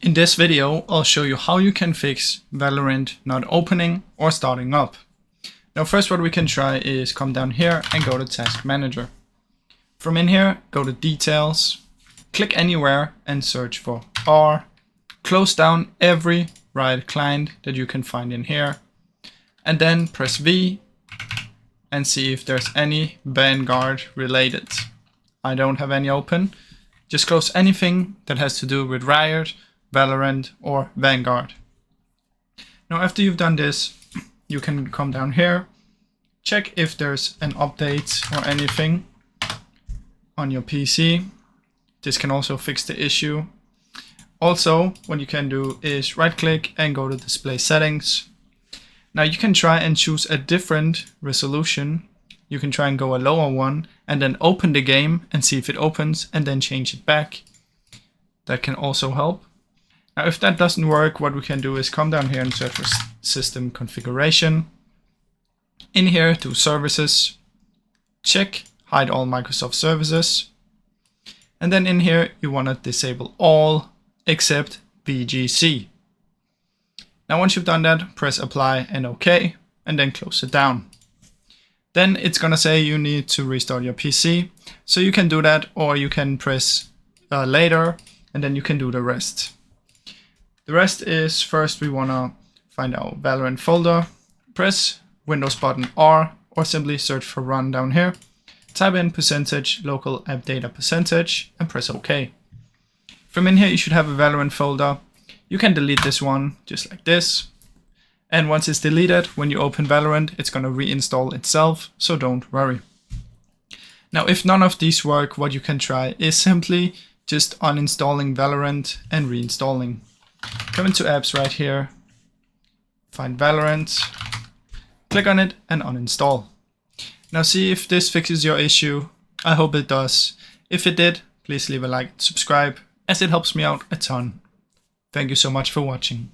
In this video, I'll show you how you can fix Valorant not opening or starting up. Now first what we can try is come down here and go to Task Manager. From in here, go to Details, click anywhere and search for R. Close down every Riot client that you can find in here. And then press V and see if there's any Vanguard related. I don't have any open. Just close anything that has to do with Riot, Valorant or Vanguard. Now after you've done this, you can come down here, check if there's an update or anything on your PC. This can also fix the issue. Also, what you can do is right click and go to display settings. Now you can try and choose a different resolution. You can try and go a lower one and then open the game and see if it opens and then change it back. That can also help. Now if that doesn't work, what we can do is come down here and search for system configuration. In here to services, check hide all Microsoft services. And then in here you want to disable all except VGC. Now once you've done that, press apply and OK and then close it down. Then it's gonna say you need to restart your PC. So you can do that, or you can press later and then you can do the rest. The rest is, first we wanna find our Valorant folder, press Windows button R or simply search for run down here. Type in % local app data % and press OK. From in here you should have a Valorant folder. You can delete this one just like this. And once it's deleted, when you open Valorant, it's gonna reinstall itself, so don't worry. Now if none of these work, what you can try is simply just uninstalling Valorant and reinstalling. Come into apps right here, find Valorant, click on it and uninstall. Now see if this fixes your issue. I hope it does. If it did, please leave a like and subscribe, as it helps me out a ton. Thank you so much for watching.